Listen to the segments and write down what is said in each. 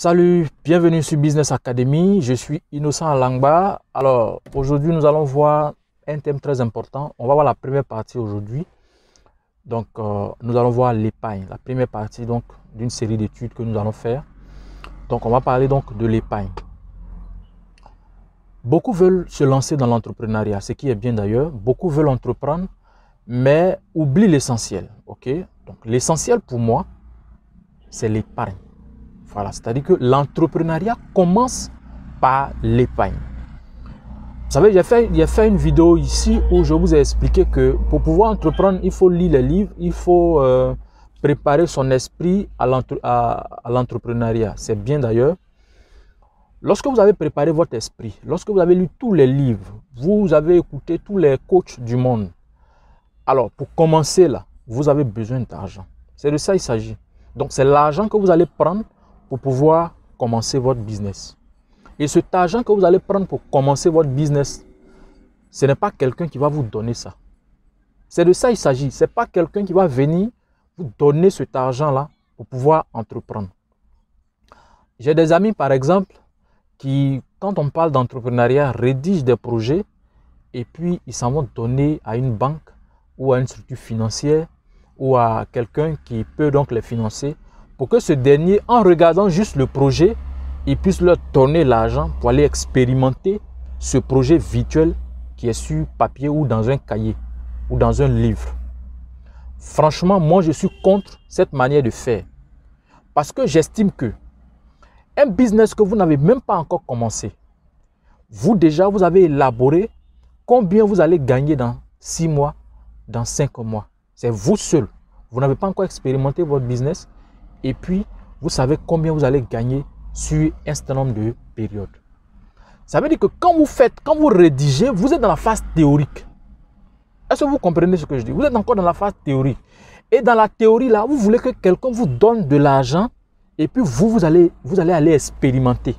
Salut, bienvenue sur Business Academy. Je suis Innocent Langba. Alors, aujourd'hui, nous allons voir un thème très important. On va voir la première partie aujourd'hui. Donc, nous allons voir l'épargne. La première partie donc d'une série d'études que nous allons faire. Donc, on va parler donc de l'épargne. Beaucoup veulent se lancer dans l'entrepreneuriat, ce qui est bien d'ailleurs. Beaucoup veulent entreprendre, mais oublient l'essentiel. Ok? Donc, l'essentiel pour moi, c'est l'épargne. Voilà, c'est-à-dire que l'entrepreneuriat commence par l'épargne. Vous savez, j'ai fait une vidéo ici où je vous ai expliqué que pour pouvoir entreprendre, il faut lire les livres, il faut préparer son esprit à l'entrepreneuriat. C'est bien d'ailleurs. Lorsque vous avez préparé votre esprit, lorsque vous avez lu tous les livres, vous avez écouté tous les coachs du monde, alors pour commencer là, vous avez besoin d'argent. C'est de ça qu'il s'agit. Donc c'est l'argent que vous allez prendre pour pouvoir commencer votre business. Et cet argent que vous allez prendre pour commencer votre business, ce n'est pas quelqu'un qui va vous donner ça. C'est de ça qu'il s'agit. Ce n'est pas quelqu'un qui va venir vous donner cet argent-là pour pouvoir entreprendre. J'ai des amis, par exemple, qui, quand on parle d'entrepreneuriat, rédigent des projets et puis ils s'en vont donner à une banque ou à une structure financière ou à quelqu'un qui peut donc les financer pour que ce dernier, en regardant juste le projet, il puisse leur donner l'argent pour aller expérimenter ce projet virtuel qui est sur papier ou dans un cahier ou dans un livre. Franchement, moi, je suis contre cette manière de faire parce que j'estime que un business que vous n'avez même pas encore commencé, vous déjà, vous avez élaboré combien vous allez gagner dans 6 mois, dans 5 mois. C'est vous seul. Vous n'avez pas encore expérimenté votre business. Et puis, vous savez combien vous allez gagner sur un certain nombre de périodes. Ça veut dire que quand vous rédigez, vous êtes dans la phase théorique. Est-ce que vous comprenez ce que je dis? Vous êtes encore dans la phase théorique. Et dans la théorie, là, vous voulez que quelqu'un vous donne de l'argent et puis vous allez aller expérimenter.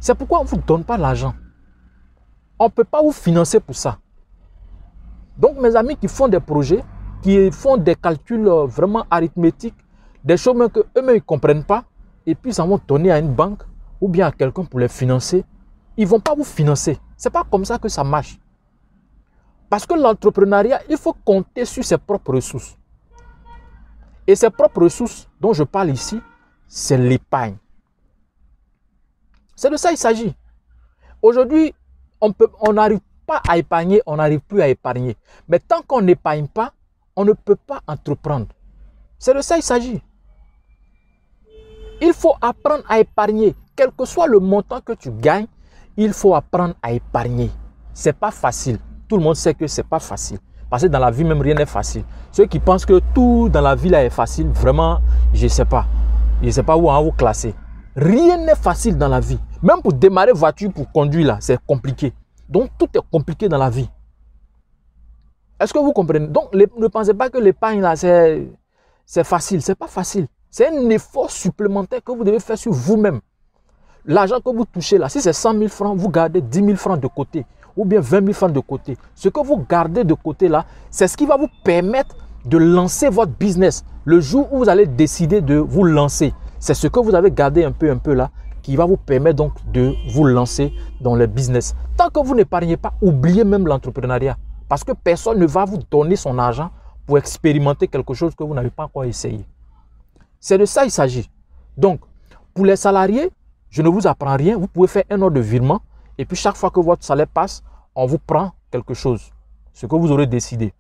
C'est pourquoi on ne vous donne pas l'argent. On ne peut pas vous financer pour ça. Donc, mes amis qui font des projets, qui font des calculs vraiment arithmétiques, des choses que eux-mêmes ne comprennent pas, et puis ils en vont donner à une banque ou bien à quelqu'un pour les financer, ils ne vont pas vous financer. Ce n'est pas comme ça que ça marche. Parce que l'entrepreneuriat, il faut compter sur ses propres ressources. Et ces propres ressources dont je parle ici, c'est l'épargne. C'est de ça qu'il s'agit. Aujourd'hui, on n'arrive pas à épargner, on n'arrive plus à épargner. Mais tant qu'on n'épargne pas, on ne peut pas entreprendre. C'est de ça qu'il s'agit. Il faut apprendre à épargner. Quel que soit le montant que tu gagnes, il faut apprendre à épargner. Ce n'est pas facile. Tout le monde sait que ce n'est pas facile. Parce que dans la vie, même rien n'est facile. Ceux qui pensent que tout dans la vie là est facile, vraiment, je ne sais pas. Je ne sais pas où vous classer. Rien n'est facile dans la vie. Même pour démarrer voiture, pour conduire là, c'est compliqué. Donc, tout est compliqué dans la vie. Est-ce que vous comprenez? Donc, ne pensez pas que l'épargne là, c'est facile. Ce n'est pas facile. C'est un effort supplémentaire que vous devez faire sur vous-même. L'argent que vous touchez là, si c'est 100 000 francs, vous gardez 10 000 francs de côté ou bien 20 000 francs de côté. Ce que vous gardez de côté là, c'est ce qui va vous permettre de lancer votre business. Le jour où vous allez décider de vous lancer, c'est ce que vous avez gardé un peu là qui va vous permettre donc de vous lancer dans le business. Tant que vous n'épargnez pas, oubliez même l'entrepreneuriat. Parce que personne ne va vous donner son argent pour expérimenter quelque chose que vous n'avez pas encore essayé. C'est de ça qu'il s'agit. Donc, pour les salariés, je ne vous apprends rien. Vous pouvez faire un ordre de virement et puis chaque fois que votre salaire passe, on vous prend quelque chose, ce que vous aurez décidé.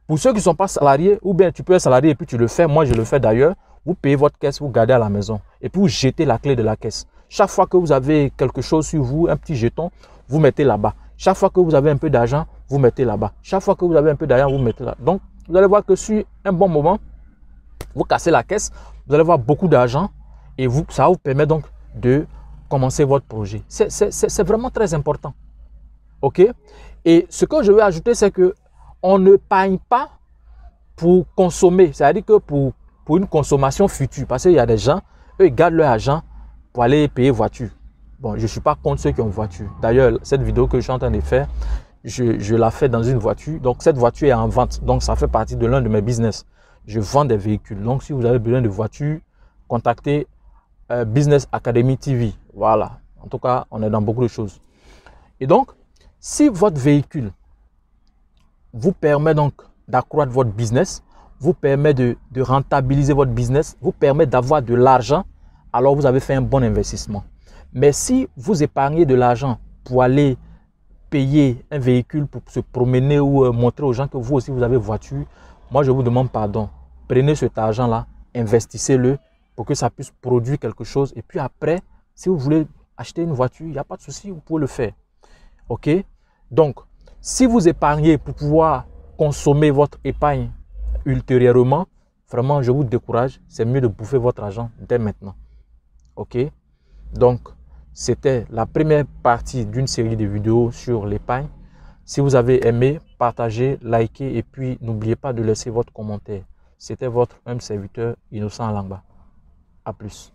Pour ceux qui ne sont pas salariés, ou bien tu peux être salarié et puis tu le fais, moi je le fais d'ailleurs, vous payez votre caisse, vous gardez à la maison et puis vous jetez la clé de la caisse. Chaque fois que vous avez quelque chose sur vous, un petit jeton, vous mettez là-bas. Chaque fois que vous avez un peu d'argent, vous mettez là-bas. Chaque fois que vous avez un peu d'argent, vous mettez là. Donc, vous allez voir que sur un bon moment, vous cassez la caisse, vous allez avoir beaucoup d'argent et ça va vous permettre donc de commencer votre projet. C'est vraiment très important. OK? Et ce que je veux ajouter, c'est que on ne paye pas pour consommer. C'est-à-dire que pour une consommation future. Parce qu'il y a des gens, eux, ils gardent leur argent pour aller payer voiture. Bon, je ne suis pas contre ceux qui ont voiture. D'ailleurs, cette vidéo que je suis en train de faire, je la fais dans une voiture. Donc, cette voiture est en vente. Donc, ça fait partie de l'un de mes business. Je vends des véhicules. Donc, si vous avez besoin de voiture, contactez Business Academy TV. Voilà. En tout cas, on est dans beaucoup de choses. Et donc, si votre véhicule vous permet donc d'accroître votre business, vous permet de rentabiliser votre business, vous permet d'avoir de l'argent, alors vous avez fait un bon investissement. Mais si vous épargnez de l'argent pour aller payer un véhicule pour se promener ou montrer aux gens que vous aussi vous avez voiture, moi je vous demande pardon. Prenez cet argent-là, investissez-le pour que ça puisse produire quelque chose. Et puis après, si vous voulez acheter une voiture, il n'y a pas de souci, vous pouvez le faire. OK? Donc, si vous épargnez pour pouvoir consommer votre épargne ultérieurement, vraiment, je vous décourage. C'est mieux de bouffer votre argent dès maintenant. OK? Donc, c'était la première partie d'une série de vidéos sur l'épargne. Si vous avez aimé, partagez, likez et puis n'oubliez pas de laisser votre commentaire. C'était votre même serviteur Innocent Langba. À plus.